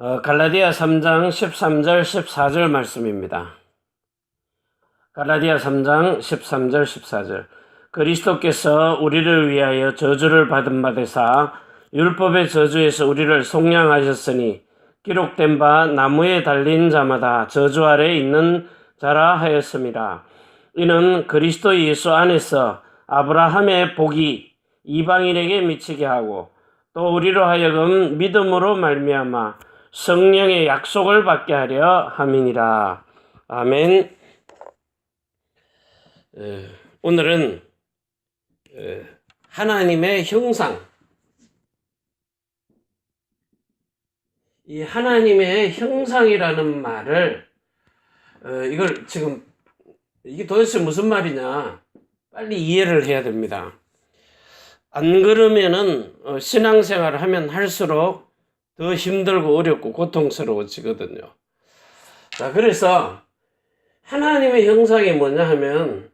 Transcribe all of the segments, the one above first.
갈라디아 3장 13절 14절 말씀입니다. 갈라디아 3장 13절 14절 그리스도께서 우리를 위하여 저주를 받은 바 되사 율법의 저주에서 우리를 속량하셨으니 기록된 바 나무에 달린 자마다 저주 아래 있는 자라 하였습니다. 이는 그리스도 예수 안에서 아브라함의 복이 이방인에게 미치게 하고 또 우리로 하여금 믿음으로 말미암아 성령의 약속을 받게 하려 함이니라. 아멘. 오늘은 하나님의 형상, 이 하나님의 형상이라는 말을 이걸 지금 이게 도대체 무슨 말이냐 빨리 이해를 해야 됩니다. 안 그러면은 신앙생활을 하면 할수록 더 힘들고 어렵고 고통스러워지거든요. 자, 그래서 하나님의 형상이 뭐냐 하면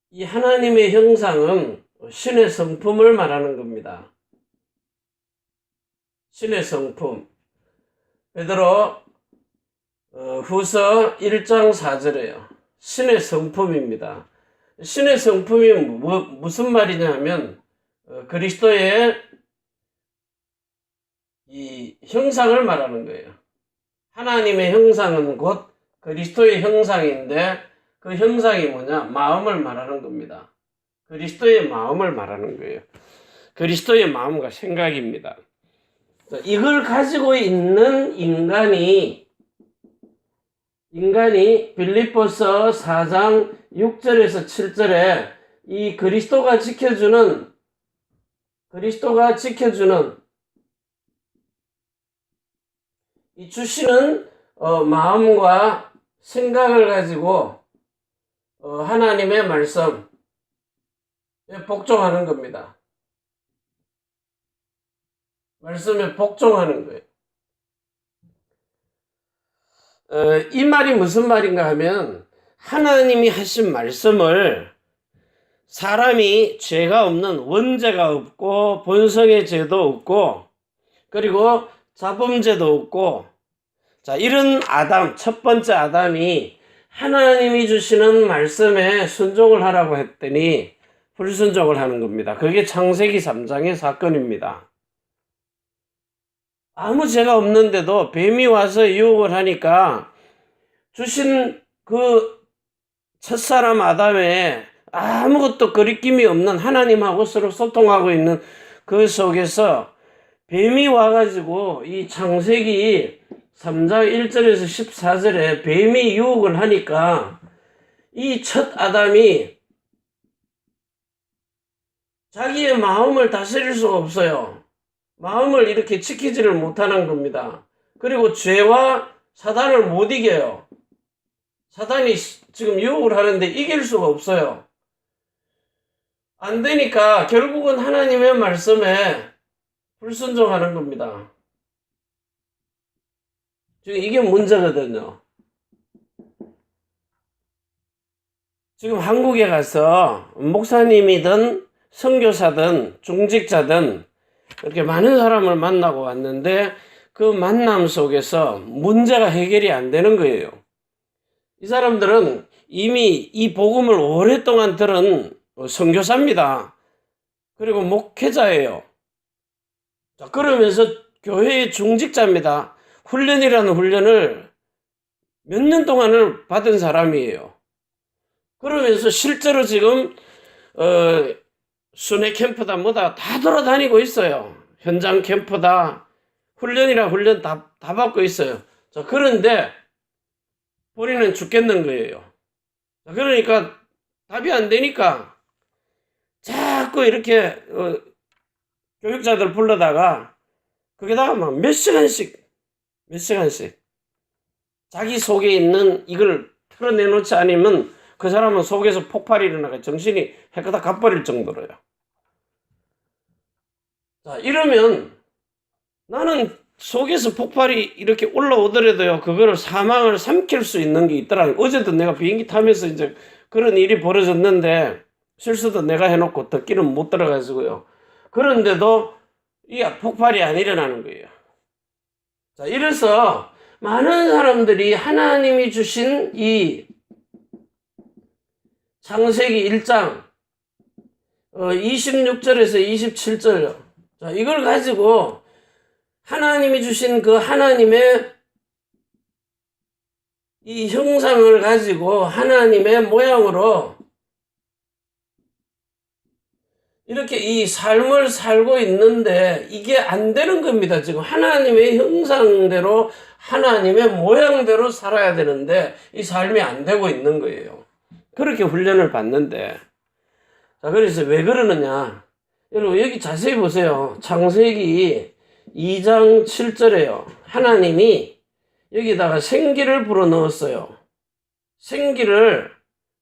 이 하나님의 형상은 신의 성품을 말하는 겁니다. 신의 성품. 베드로 후서 1장 4절에요. 신의 성품입니다. 신의 성품이 무슨 말이냐 하면 그리스도의 이 형상을 말하는 거예요. 하나님의 형상은 곧 그리스도의 형상인데 그 형상이 뭐냐? 마음을 말하는 겁니다. 그리스도의 마음을 말하는 거예요. 그리스도의 마음과 생각입니다. 이걸 가지고 있는 인간이 빌립보서 4장 6절에서 7절에 이 그리스도가 지켜주는 이 주시는 마음과 생각을 가지고 하나님의 말씀에 복종하는 겁니다. 말씀에 복종하는 거예요. 이 말이 무슨 말인가 하면 하나님이 하신 말씀을 사람이 죄가 없는 원죄가 없고 본성의 죄도 없고 그리고 자범죄도 없고 자 이런 아담 첫 번째 아담이 하나님이 주시는 말씀에 순종을 하라고 했더니 불순종을 하는 겁니다. 그게 창세기 3장의 사건입니다. 아무 죄가 없는데도 뱀이 와서 유혹을 하니까 주신 그 첫사람 아담의 아무것도 거리낌이 없는 하나님하고 서로 소통하고 있는 그 속에서 뱀이 와가지고 이 창세기 3장 1절에서 14절에 뱀이 유혹을 하니까 이 첫 아담이 자기의 마음을 다스릴 수가 없어요. 마음을 이렇게 지키지를 못하는 겁니다. 그리고 죄와 사단을 못 이겨요. 사단이 지금 유혹을 하는데 이길 수가 없어요. 안 되니까 결국은 하나님의 말씀에 불순종하는 겁니다. 지금 이게 문제거든요. 지금 한국에 가서 목사님이든 선교사든 중직자든 이렇게 많은 사람을 만나고 왔는데 그 만남 속에서 문제가 해결이 안 되는 거예요. 이 사람들은 이미 이 복음을 오랫동안 들은 선교사입니다. 그리고 목회자예요. 자, 그러면서 교회의 중직자입니다. 훈련이라는 훈련을 몇 년 동안을 받은 사람이에요. 그러면서 실제로 지금 순회 캠프다 뭐다 다 돌아다니고 있어요. 현장 캠프다 훈련이라 훈련 다 받고 있어요. 자, 그런데 본인은 죽겠는 거예요. 자, 그러니까 답이 안 되니까 자꾸 이렇게 교육자들 불러다가 거기다가 막 몇 시간씩 자기 속에 있는 이걸 털어내놓지 않으면 그 사람은 속에서 폭발이 일어나가 정신이 해커다 가버릴 정도로요. 자, 이러면 나는 속에서 폭발이 이렇게 올라오더라도요, 그거를 사망을 삼킬 수 있는 게 있더라. 어제도 내가 비행기 타면서 이제 그런 일이 벌어졌는데, 실수도 내가 해놓고 듣기는 못 들어가지고요. 그런데도 이 폭발이 안 일어나는 거예요. 자, 이래서 많은 사람들이 하나님이 주신 이 창세기 1장 26절에서 27절, 자, 이걸 가지고 하나님이 주신 그 하나님의 이 형상을 가지고 하나님의 모양으로 이렇게 이 삶을 살고 있는데 이게 안 되는 겁니다. 지금 하나님의 형상대로 하나님의 모양대로 살아야 되는데 이 삶이 안 되고 있는 거예요. 그렇게 훈련을 받는데, 자, 그래서 왜 그러느냐? 여러분 여기 자세히 보세요. 창세기 2장 7절에요. 하나님이 여기다가 생기를 불어넣었어요. 생기를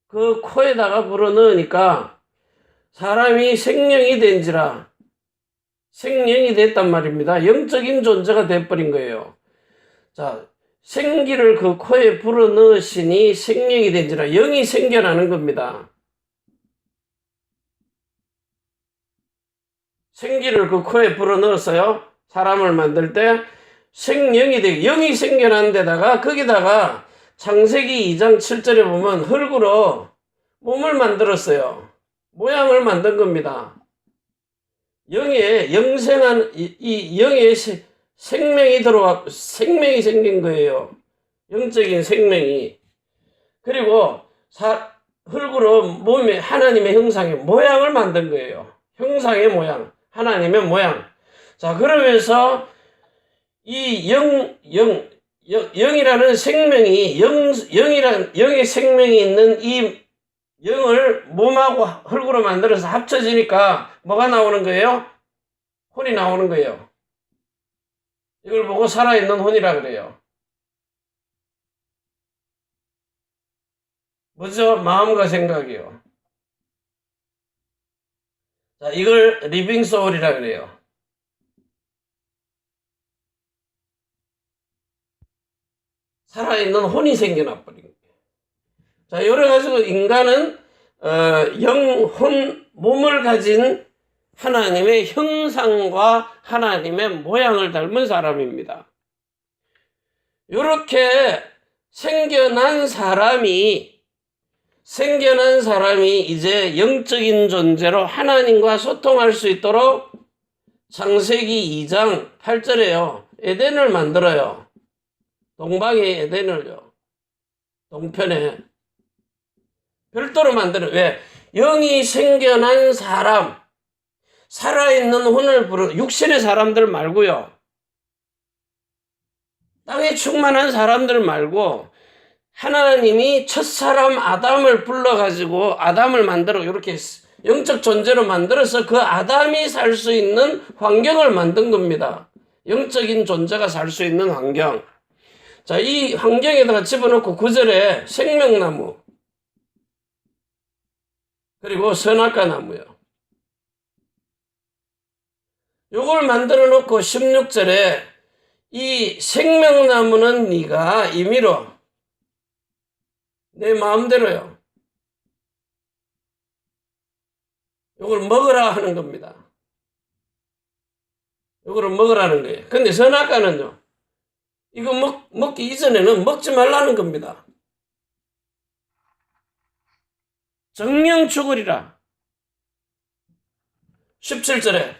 그 코에다가 불어넣으니까 사람이 생명이 된지라, 생명이 됐단 말입니다. 영적인 존재가 돼버린 거예요. 자, 생기를 그 코에 불어넣으시니 생명이 된지라, 영이 생겨나는 겁니다. 생기를 그 코에 불어넣었어요. 사람을 만들 때 생명이 되고 영이 생겨난 데다가 거기다가 창세기 2장 7절에 보면 흙으로 몸을 만들었어요. 모양을 만든 겁니다. 영의 영생한 이 영의 생명이 들어와 생명이 생긴 거예요. 영적인 생명이. 그리고 흙으로 몸에 하나님의 형상의 모양을 만든 거예요. 형상의 모양, 하나님의 모양. 자, 그러면서 이 영이라는 생명이 영의 생명이 있는 이 영을 몸하고 흙으로 만들어서 합쳐지니까 뭐가 나오는 거예요? 혼이 나오는 거예요. 이걸 보고 살아있는 혼이라 그래요. 뭐죠? 마음과 생각이요. 자, 이걸 리빙 소울이라 그래요. 살아있는 혼이 생겨나 버린 거예요. 자, 여러 가지로 인간은 영혼, 몸을 가진 하나님의 형상과 하나님의 모양을 닮은 사람입니다. 이렇게 생겨난 사람이 이제 영적인 존재로 하나님과 소통할 수 있도록 창세기 2장 8절에요. 에덴을 만들어요. 동방의 에덴을요. 동편에. 별도로 만들어요. 왜? 영이 생겨난 사람, 살아있는 혼을 부르는 육신의 사람들 말고요. 땅에 충만한 사람들 말고 하나님이 첫사람 아담을 불러가지고 아담을 만들어 이렇게 영적 존재로 만들어서 그 아담이 살 수 있는 환경을 만든 겁니다. 영적인 존재가 살 수 있는 환경. 자, 이 환경에다가 집어넣고 9절에 생명나무 그리고 선악과 나무요. 요걸 만들어 놓고 16절에 이 생명나무는 네가 임의로 내 마음대로요. 요걸 먹으라 하는 겁니다. 요거를 먹으라는 거예요. 근데 선악과는요. 이거 먹기 이전에는 먹지 말라는 겁니다. 정령 죽으리라. 17절에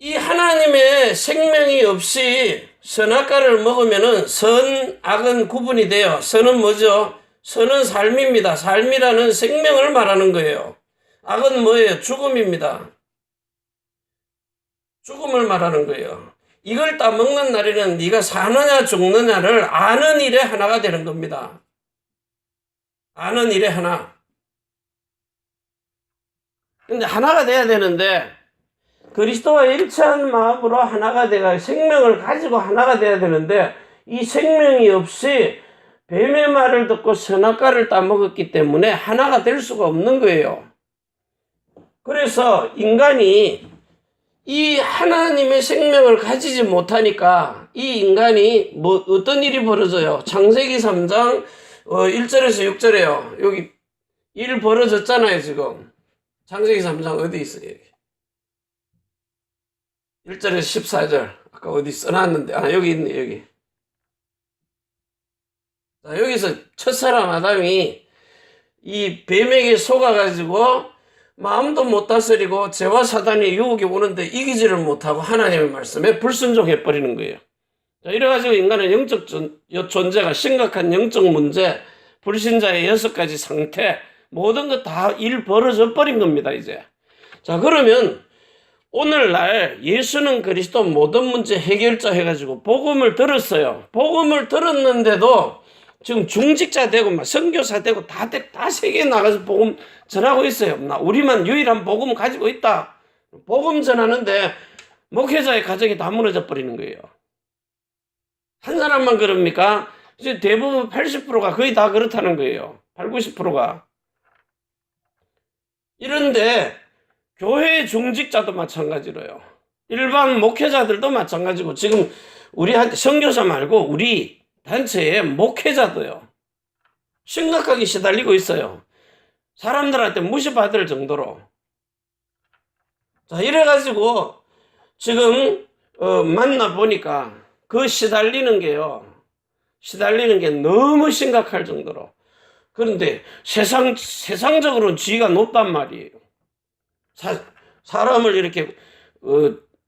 이 하나님의 생명이 없이 선악과를 먹으면은 선, 악은 구분이 돼요. 선은 뭐죠? 선은 삶입니다. 삶이라는 생명을 말하는 거예요. 악은 뭐예요? 죽음입니다. 죽음을 말하는 거예요. 이걸 따먹는 날에는 네가 사느냐 죽느냐를 아는 일에 하나가 되는 겁니다. 아는 일에 하나. 근데 하나가 돼야 되는데 그리스도와 일치한 마음으로 하나가 돼가 생명을 가지고 하나가 돼야 되는데 이 생명이 없이 뱀의 말을 듣고 선악과를 따먹었기 때문에 하나가 될 수가 없는 거예요. 그래서 인간이 이 하나님의 생명을 가지지 못하니까 이 인간이 어떤 일이 벌어져요? 창세기 3장 1절에서 6절에요. 여기 일 벌어졌잖아요, 지금. 창세기 3장 어디 있어요? 여기. 1절에서 14절. 아까 어디 써놨는데, 여기 있네, 여기. 자, 여기서 첫사람 아담이 이 뱀에게 속아가지고 마음도 못 다스리고 죄와 사단의 유혹이 오는데 이기지를 못하고 하나님의 말씀에 불순종해 버리는 거예요. 자, 이래가지고 인간의 영적 존재가 심각한 영적 문제, 불신자의 6가지 상태, 모든 거 다 일 벌어져 버린 겁니다, 이제. 자, 그러면 오늘날 예수는 그리스도 모든 문제 해결자 해가지고 복음을 들었어요. 복음을 들었는데도 지금 중직자 되고 막 선교사 되고 다 세계에 나가서 복음 전하고 있어요. 우리만 유일한 복음 가지고 있다. 복음 전하는데 목회자의 가정이 다 무너져 버리는 거예요. 한 사람만 그럽니까? 이제 대부분 80%가 거의 다 그렇다는 거예요. 8, 90%가. 이런데 교회 중직자도 마찬가지로요. 일반 목회자들도 마찬가지고 지금 우리 선교사 말고 우리 단체의 목회자도요. 심각하게 시달리고 있어요. 사람들한테 무시받을 정도로. 자, 이래가지고 지금 만나보니까 그 시달리는 게 너무 심각할 정도로. 그런데 세상적으로는 지위가 높단 말이에요. 사람을 이렇게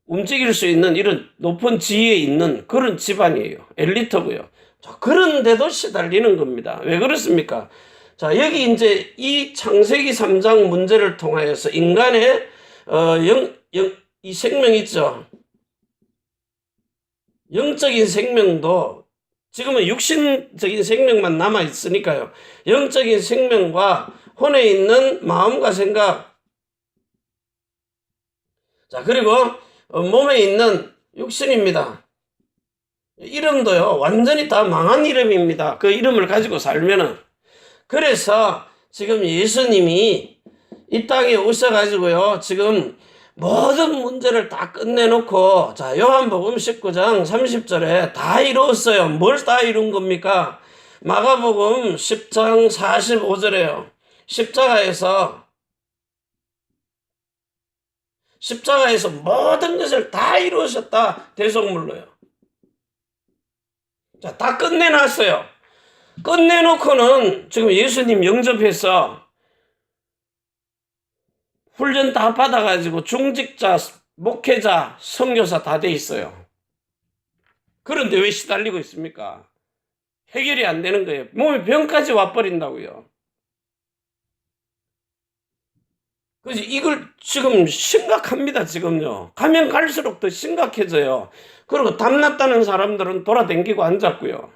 움직일 수 있는 이런 높은 지위에 있는 그런 집안이에요. 엘리트고요. 자, 그런데도 시달리는 겁니다. 왜 그렇습니까? 자, 여기 이제 이 창세기 3장 문제를 통하여서 인간의 이 생명 있죠. 영적인 생명도 지금은 육신적인 생명만 남아 있으니까요. 영적인 생명과 혼에 있는 마음과 생각, 자, 그리고 몸에 있는 육신입니다. 이름도요, 완전히 다 망한 이름입니다. 그 이름을 가지고 살면은. 그래서 지금 예수님이 이 땅에 오셔가지고요, 지금 모든 문제를 다 끝내놓고, 자, 요한복음 19장 30절에 다 이루었어요. 뭘 다 이룬 겁니까? 마가복음 10장 45절에요. 십자가에서 모든 것을 다 이루셨다. 대속물로요. 자, 다 끝내놨어요. 끝내놓고는 지금 예수님 영접해서 훈련 다 받아가지고 중직자, 목회자, 선교사 다 돼 있어요. 그런데 왜 시달리고 있습니까? 해결이 안 되는 거예요. 몸에 병까지 와버린다고요. 그래서 이걸 지금 심각합니다, 지금요. 가면 갈수록 더 심각해져요. 그리고 담났다는 사람들은 돌아다니고 앉았고요.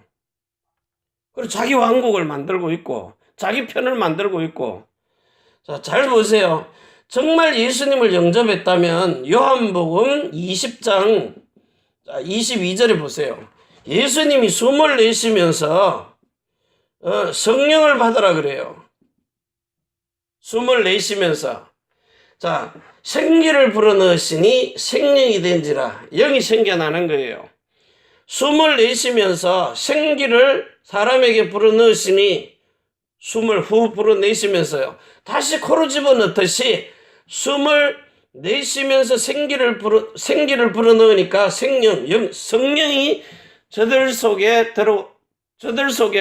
그리고 자기 왕국을 만들고 있고, 자기 편을 만들고 있고. 자, 잘 보세요. 정말 예수님을 영접했다면 요한복음 20장 22절에 보세요. 예수님이 숨을 내쉬면서 성령을 받으라 그래요. 숨을 내쉬면서. 자, 생기를 불어넣으시니 생명이 된지라. 영이 생겨나는 거예요. 숨을 내쉬면서 생기를 사람에게 불어넣으시니 숨을 후 불어내쉬면서요. 다시 코로 집어넣듯이 숨을 내쉬면서 생기를 불어넣으니까 성령이 저들 속에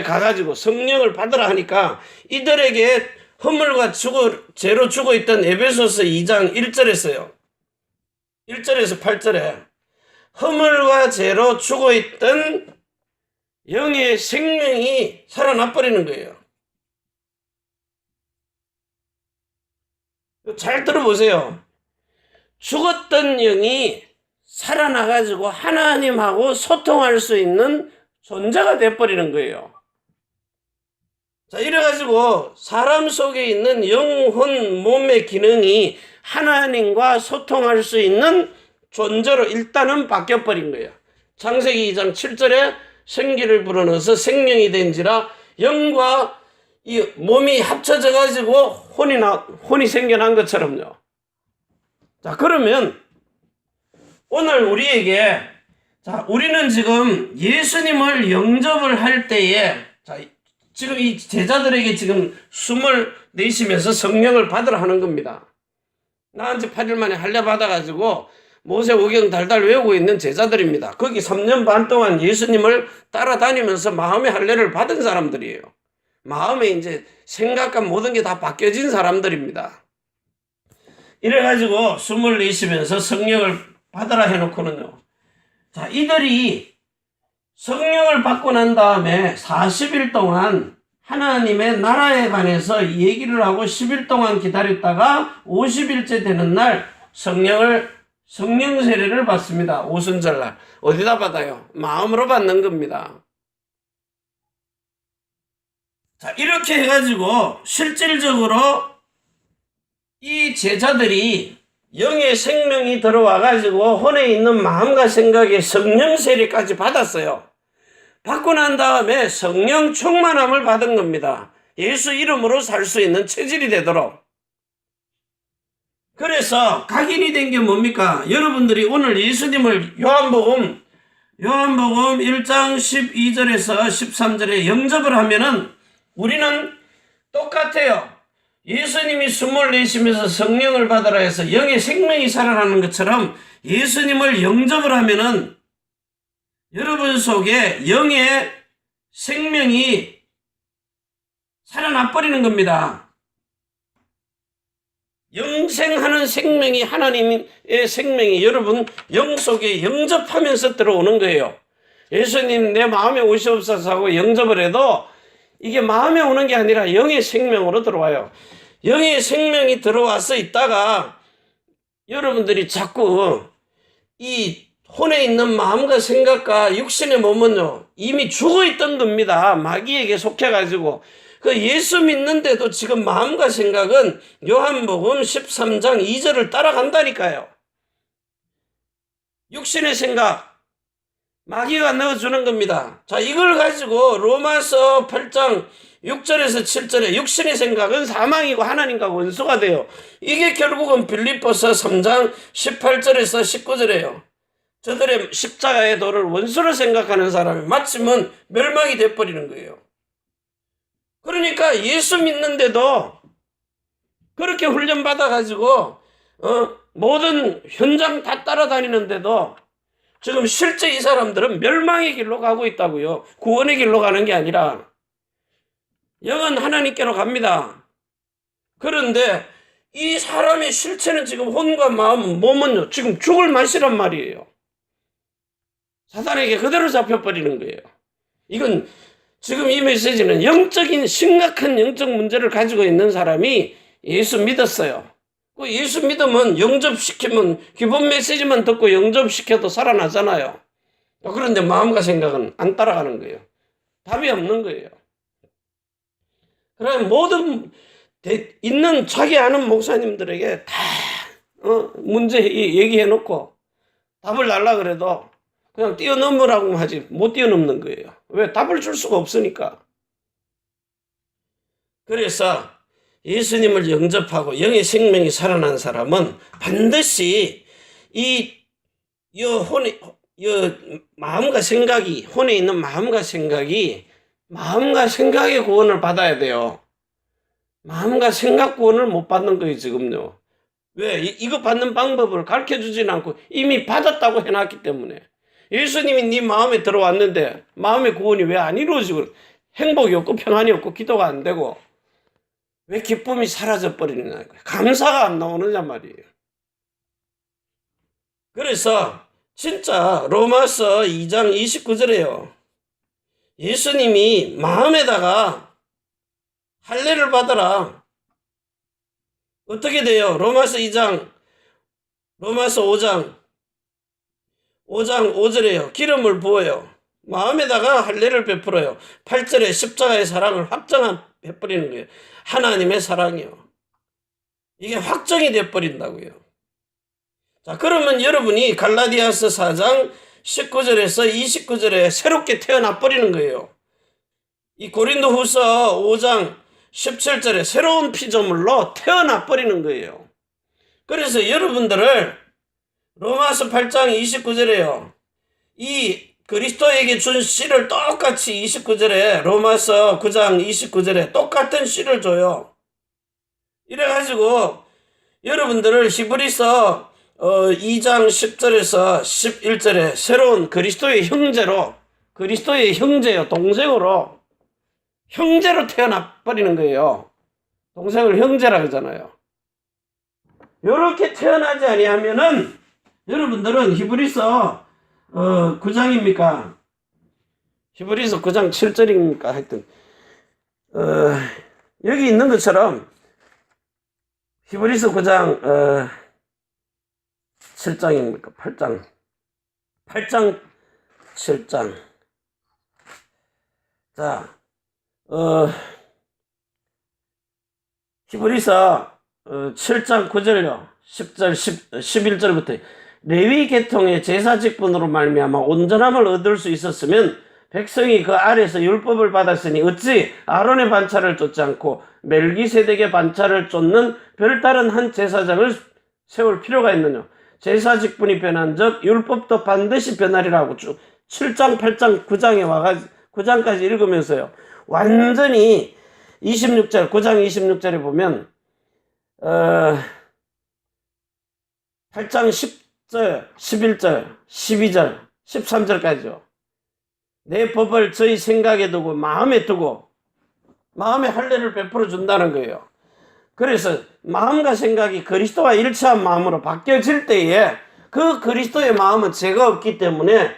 가가지고 성령을 받으라 하니까 이들에게 허물과 죄로 죽어있던 에베소서 2장 1절에서요. 1절에서 8절에 허물과 죄로 죽어있던 영의 생명이 살아나버리는 거예요. 잘 들어보세요. 죽었던 영이 살아나가지고 하나님하고 소통할 수 있는 존재가 돼버리는 거예요. 자, 이래가지고 사람 속에 있는 영혼, 몸의 기능이 하나님과 소통할 수 있는 존재로 일단은 바뀌어버린 거예요. 창세기 2장 7절에 생기를 불어넣어서 생명이 된지라 영과 이 몸이 합쳐져가지고 혼이 생겨난 것처럼요. 자, 그러면 오늘 우리에게, 자, 우리는 지금 예수님을 영접을 할 때에, 자, 지금 이 제자들에게 지금 숨을 내쉬면서 성령을 받으라 하는 겁니다. 나 한 지 8일 만에 할례 받아가지고 모세오경 달달 외우고 있는 제자들입니다. 거기 3년 반 동안 예수님을 따라다니면서 마음의 할례를 받은 사람들이에요. 마음에 이제 생각과 모든 게 다 바뀌어진 사람들입니다. 이래가지고 숨을 내쉬면서 성령을 받으라 해놓고는요. 자, 이들이 성령을 받고 난 다음에 40일 동안 하나님의 나라에 관해서 얘기를 하고 10일 동안 기다렸다가 50일째 되는 날 성령 세례를 받습니다. 오순절날. 어디다 받아요? 마음으로 받는 겁니다. 자, 이렇게 해가지고 실질적으로 이 제자들이 영의 생명이 들어와가지고 혼에 있는 마음과 생각에 성령 세례까지 받았어요. 받고 난 다음에 성령 충만함을 받은 겁니다. 예수 이름으로 살 수 있는 체질이 되도록. 그래서 각인이 된 게 뭡니까? 여러분들이 오늘 예수님을 요한복음 1장 12절에서 13절에 영접을 하면은 우리는 똑같아요. 예수님이 숨을 내쉬면서 성령을 받으라 해서 영의 생명이 살아나는 것처럼 예수님을 영접을 하면은 여러분 속에 영의 생명이 살아나 버리는 겁니다. 영생하는 생명이 하나님의 생명이 여러분 영 속에 영접하면서 들어오는 거예요. 예수님 내 마음에 오시옵소서 하고 영접을 해도 이게 마음에 오는 게 아니라 영의 생명으로 들어와요. 영의 생명이 들어와서 있다가 여러분들이 자꾸 이 혼에 있는 마음과 생각과 육신의 몸은요 이미 죽어있던 겁니다. 마귀에게 속해가지고 그 예수 믿는데도 지금 마음과 생각은 요한복음 13장 2절을 따라간다니까요. 육신의 생각 마귀가 넣어주는 겁니다. 자, 이걸 가지고 로마서 8장 6절에서 7절에 육신의 생각은 사망이고 하나님과 원수가 돼요. 이게 결국은 빌립보서 3장 18절에서 19절이에요. 저들의 십자가의 도를 원수로 생각하는 사람이 마침은 멸망이 돼버리는 거예요. 그러니까 예수 믿는데도 그렇게 훈련받아가지고 모든 현장 다 따라다니는데도 지금 실제 이 사람들은 멸망의 길로 가고 있다고요. 구원의 길로 가는 게 아니라 영은 하나님께로 갑니다. 그런데 이 사람의 실체는 지금 혼과 마음, 몸은요 지금 죽을 맛이란 말이에요. 사단에게 그대로 잡혀버리는 거예요. 이건 지금 이 메시지는 심각한 영적 문제를 가지고 있는 사람이 예수 믿었어요. 그 예수 믿으면 영접시키면 기본 메시지만 듣고 영접시켜도 살아나잖아요. 그런데 마음과 생각은 안 따라가는 거예요. 답이 없는 거예요. 그러면 모든 있는 자기 아는 목사님들에게 다 문제 얘기해놓고 답을 달라 그래도 그냥 뛰어넘으라고 하지 못 뛰어넘는 거예요. 왜? 답을 줄 수가 없으니까. 그래서 예수님을 영접하고 영의 생명이 살아난 사람은 반드시 마음과 생각이 혼에 있는 마음과 생각의 구원을 받아야 돼요. 마음과 생각 구원을 못 받는 거예요 지금요. 왜? 이거 받는 방법을 가르쳐주진 않고 이미 받았다고 해놨기 때문에. 예수님이 네 마음에 들어왔는데 마음의 구원이 왜 안 이루어지고 행복이 없고 평안이 없고 기도가 안 되고 왜 기쁨이 사라져 버리느냐, 감사가 안 나오느냐 말이에요. 그래서 진짜 로마서 2장 29절에요. 예수님이 마음에다가 할례를 받아라. 어떻게 돼요? 로마서 5장 5절에요. 기름을 부어요. 마음에다가 할례를 베풀어요. 8절에 십자가의 사랑을 확정해버리는 거예요. 하나님의 사랑이요. 이게 확정이 돼버린다고요. 자, 그러면 여러분이 갈라디아서 4장 19절에서 29절에 새롭게 태어나 버리는 거예요. 이 고린도후서 5장 17절에 새로운 피조물로 태어나 버리는 거예요. 그래서 여러분들을 로마서 8장 29절에요. 이 그리스도에게 준 씨를 똑같이 29절에 로마서 9장 29절에 똑같은 씨를 줘요. 이래가지고 여러분들을 히브리서 2장 10절에서 11절에 새로운 그리스도의 형제요, 동생으로, 형제로 태어나 버리는 거예요. 동생을 형제라 그러잖아요. 이렇게 태어나지 아니하면은, 여러분들은 히브리서 9장입니까? 히브리서 9장 7절입니까? 하여튼 여기 있는 것처럼 히브리서 9장 7장입니까? 8장 7장. 자, 히브리서 7장 9절요. 10절 11절부터 레위 계통의 제사 직분으로 말미암아 온전함을 얻을 수 있었으면 백성이 그 아래서 율법을 받았으니 어찌 아론의 반차를 쫓지 않고 멜기세덱의 반차를 쫓는 별다른 한 제사장을 세울 필요가 있느냐. 제사 직분이 변한즉 율법도 반드시 변하리라고 쭉 7장 8장 9장에 와가지고 9장까지 읽으면서요. 완전히 26절 9장 26절에 보면 8장 10절 11절 12절 13절까지요. 내 법을 저희 생각에 두고 마음에 두고 마음의 할례를 베풀어 준다는 거예요. 그래서 마음과 생각이 그리스도와 일치한 마음으로 바뀌어질 때에 그 그리스도의 마음은 죄가 없기 때문에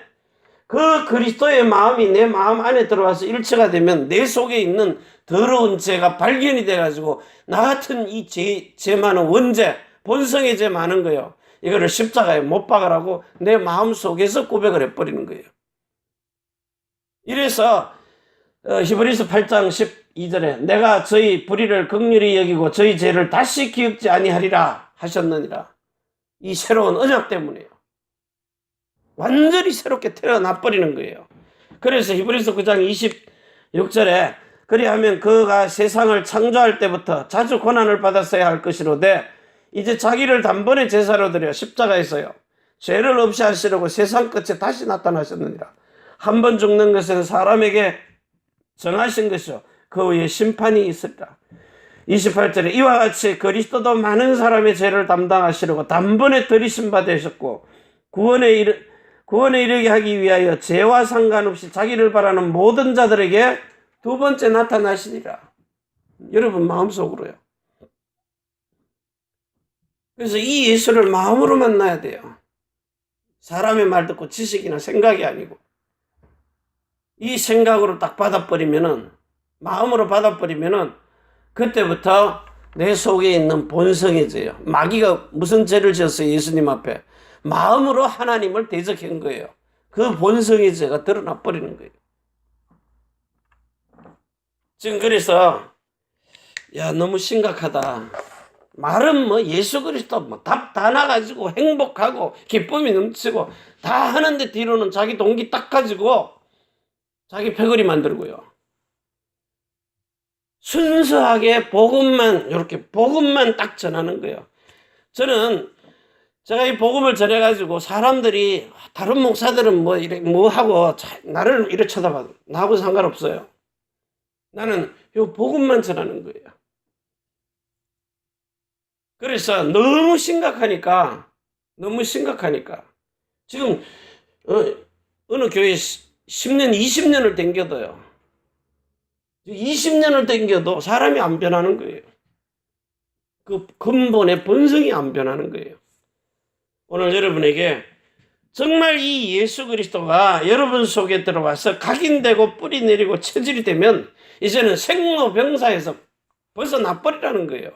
그 그리스도의 마음이 내 마음 안에 들어와서 일치가 되면 내 속에 있는 더러운 죄가 발견이 돼가지고 나 같은 이 죄 많은 원죄 본성의 죄 많은 거예요. 이거를 십자가에 못 박으라고 내 마음 속에서 고백을 해버리는 거예요. 이래서 히브리서 8장 12절에 내가 저희 불의를 긍휼히 여기고 저희 죄를 다시 기억지 아니하리라 하셨느니라. 이 새로운 언약 때문에요. 완전히 새롭게 태어나 버리는 거예요. 그래서 히브리서 9장 26절에 그리하면 그가 세상을 창조할 때부터 자주 고난을 받았어야 할 것이로되 이제 자기를 단번에 제사로 드려 십자가에서요 죄를 없이 하시려고 세상 끝에 다시 나타나셨느니라. 한 번 죽는 것은 사람에게 정하신 것이요 그 위에 심판이 있으리라. 28절에 이와 같이 그리스도도 많은 사람의 죄를 담당하시려고 단번에 들이심 받으셨고 구원에 이르게 하기 위하여 죄와 상관없이 자기를 바라는 모든 자들에게 두 번째 나타나시리라. 여러분 마음속으로요. 그래서 이 예수를 마음으로 만나야 돼요. 사람의 말 듣고 지식이나 생각이 아니고 이 생각으로 딱 받아버리면은 마음으로 받아버리면은 그때부터 내 속에 있는 본성의 죄요. 마귀가 무슨 죄를 지었어요? 예수님 앞에 마음으로 하나님을 대적한 거예요. 그 본성의 죄가 드러나 버리는 거예요. 지금 그래서 야 너무 심각하다. 말은 뭐 예수 그리스도 뭐 답 다 나가지고 행복하고 기쁨이 넘치고 다 하는데 뒤로는 자기 동기 딱 가지고 자기 패거리 만들고요. 순수하게 복음만 이렇게 복음만 딱 전하는 거예요. 제가 이 복음을 전해가지고 사람들이 다른 목사들은 뭐 하고 나를 이렇게 쳐다봐도 나하고 상관없어요. 나는 이 복음만 전하는 거예요. 그래서 너무 심각하니까 지금 어느 교회 10년 20년을 댕겨도요. 20년을 댕겨도 사람이 안 변하는 거예요. 그 근본의 본성이 안 변하는 거예요. 오늘 여러분에게 정말 이 예수 그리스도가 여러분 속에 들어와서 각인되고 뿌리 내리고 체질이 되면 이제는 생로병사에서 벗어나 버리라는 거예요.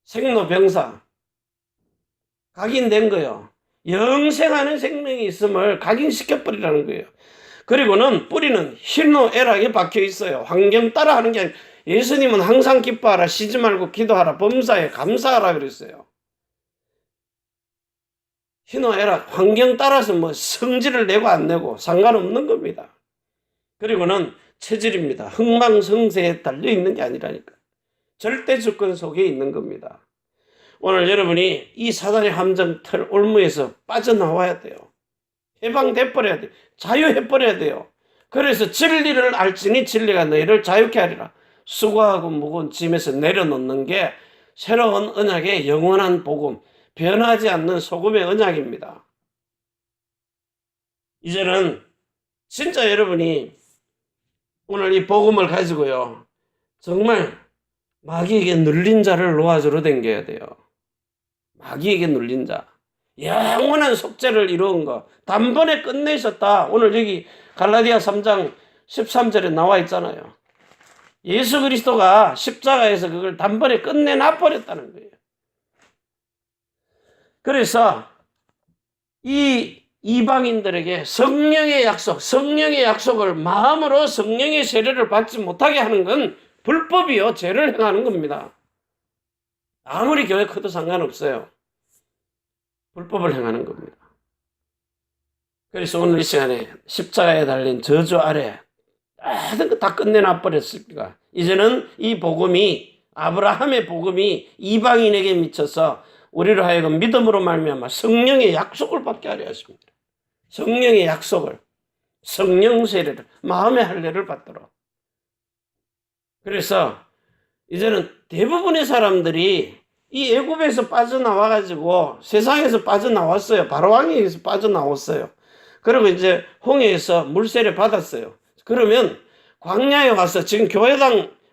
생로병사. 각인된 거예요. 영생하는 생명이 있음을 각인시켜 버리라는 거예요. 그리고는 뿌리는 희노애락에 박혀 있어요. 환경 따라 하는 게 아니라 예수님은 항상 기뻐하라, 쉬지 말고 기도하라, 범사에 감사하라 그랬어요. 희노애락, 환경 따라서 뭐 성질을 내고 안 내고 상관없는 겁니다. 그리고는 체질입니다. 흥망성쇠에 달려 있는 게 아니라니까. 절대 주권 속에 있는 겁니다. 오늘 여러분이 이 사단의 함정틀 올무에서 빠져나와야 돼요. 해방돼 버려야 돼요. 자유해 버려야 돼요. 그래서 진리를 알지니 진리가 너희를 자유케 하리라. 수고하고 무거운 짐에서 내려놓는 게 새로운 언약의 영원한 복음, 변하지 않는 소금의 언약입니다. 이제는 진짜 여러분이 오늘 이 복음을 가지고요, 정말 마귀에게 눌린 자를 노아주로 댕겨야 돼요. 마귀에게 눌린 자, 영원한 속죄를 이루은 거 단번에 끝내셨다. 오늘 여기 갈라디아 3장 13절에 나와 있잖아요. 예수 그리스도가 십자가에서 그걸 단번에 끝내놔 버렸다는 거예요. 그래서 이 이방인들에게 성령의 약속을 마음으로 성령의 세례를 받지 못하게 하는 건 불법이요, 죄를 행하는 겁니다. 아무리 교회 커도 상관없어요. 불법을 행하는 겁니다. 그래서 오늘 이 시간에 십자가에 달린 저주 아래 모든 거 다 끝내놔 버렸으니까 이제는 이 복음이, 아브라함의 복음이 이방인에게 미쳐서 우리로 하여금 믿음으로 말미암아 성령의 약속을 받게 하려 하십니다. 성령의 약속을, 성령 세례를, 마음의 할례를 받도록. 그래서 이제는 대부분의 사람들이 이 애굽에서 빠져나와가지고 세상에서 빠져나왔어요. 바로왕에게서 빠져나왔어요. 그리고 이제 홍해에서 물세례 받았어요. 그러면 광야에 와서 지금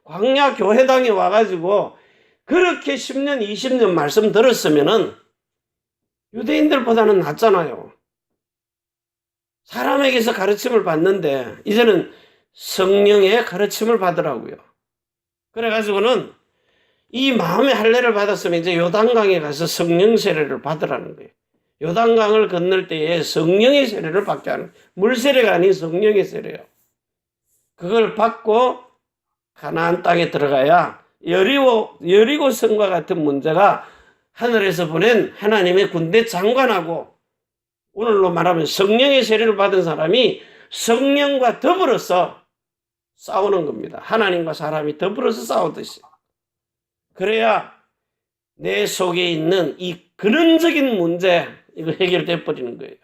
광야 교회당에 와가지고 그렇게 10년, 20년 말씀 들었으면은 유대인들보다는 낫잖아요. 사람에게서 가르침을 받는데 이제는 성령의 가르침을 받으라고요. 그래가지고는 이 마음의 할례를 받았으면 이제 요단강에 가서 성령 세례를 받으라는 거예요. 요단강을 건널 때에 성령의 세례를 받게 하는 거예요. 물세례가 아닌 성령의 세례예요. 그걸 받고 가나안 땅에 들어가야 여리고 성과 같은 문제가 하늘에서 보낸 하나님의 군대 장관하고, 오늘로 말하면 성령의 세례를 받은 사람이 성령과 더불어서 싸우는 겁니다. 하나님과 사람이 더불어서 싸우듯이. 그래야 내 속에 있는 이 근원적인 문제, 이거 해결돼 버리는 거예요.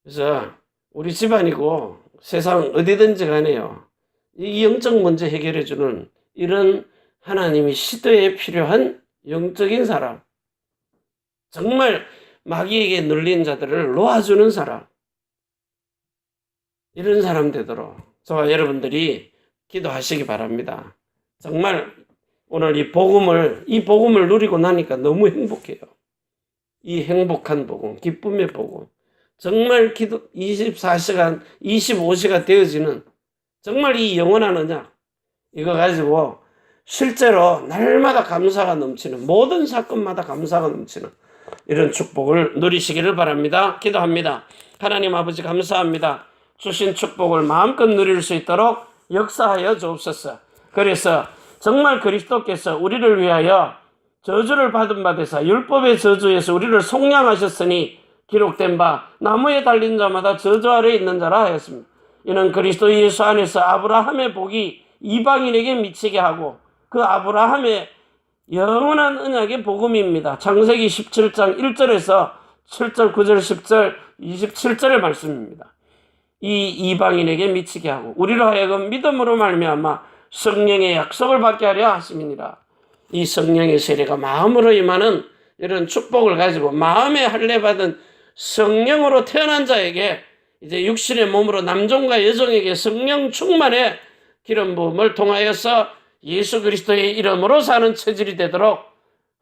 그래서 우리 집안이고 세상 어디든지 간에요, 이 영적 문제 해결해 주는 이런 하나님이 시대에 필요한 영적인 사람, 정말 마귀에게 눌린 자들을 놓아주는 사람, 이런 사람 되도록 저와 여러분들이 기도하시기 바랍니다. 정말 오늘 이 복음을 누리고 나니까 너무 행복해요. 이 행복한 복음, 기쁨의 복음, 정말 기도 24시간, 25시간 되어지는 정말 이 영원한 언약, 이거 가지고 실제로 날마다 감사가 넘치는, 모든 사건마다 감사가 넘치는 이런 축복을 누리시기를 바랍니다. 기도합니다. 하나님 아버지 감사합니다. 주신 축복을 마음껏 누릴 수 있도록 역사하여 주옵소서. 그래서 정말 그리스도께서 우리를 위하여 저주를 받은 바 되사 율법의 저주에서 우리를 속량하셨으니 기록된 바 나무에 달린 자마다 저주 아래 있는 자라 하였습니다. 이는 그리스도 예수 안에서 아브라함의 복이 이방인에게 미치게 하고 그 아브라함의 영원한 언약의 복음입니다. 창세기 17장 1절에서 7절, 9절, 10절, 27절의 말씀입니다. 이 이방인에게 미치게 하고 우리로 하여금 믿음으로 말미암아 성령의 약속을 받게 하려 하심이니라. 이 성령의 세례가 마음으로 임하는 이런 축복을 가지고 마음에 할례 받은 성령으로 태어난 자에게 이제 육신의 몸으로 남종과 여종에게 성령 충만의 기름 부음을 통하여서 예수 그리스도의 이름으로 사는 체질이 되도록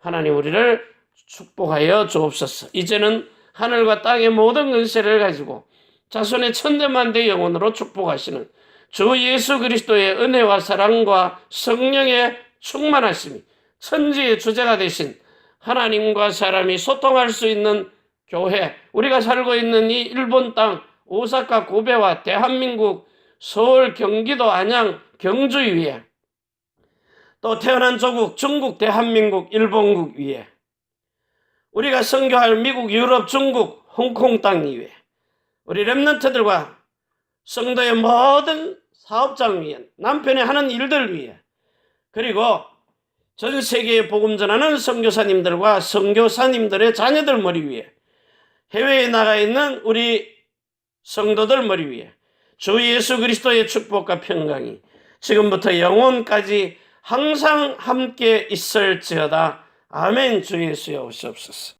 하나님 우리를 축복하여 주옵소서. 이제는 하늘과 땅의 모든 권세를 가지고 자손의 천대만대 영혼으로 축복하시는 주 예수 그리스도의 은혜와 사랑과 성령의 충만하심이 천지의 주제가 되신 하나님과 사람이 소통할 수 있는 교회, 우리가 살고 있는 이 일본 땅 오사카 고베와 대한민국 서울 경기도 안양 경주 위에, 또 태어난 조국 중국 대한민국 일본국 위에, 우리가 선교할 미국 유럽 중국 홍콩 땅 위에, 우리 렘넌트들과 성도의 모든 사업장 위에, 남편이 하는 일들 위에, 그리고 전 세계에 복음 전하는 선교사님들과 선교사님들의 자녀들 머리 위에, 해외에 나가 있는 우리 성도들 머리 위에 주 예수 그리스도의 축복과 평강이 지금부터 영원까지 항상 함께 있을지어다. 아멘. 주 예수여 오시옵소서.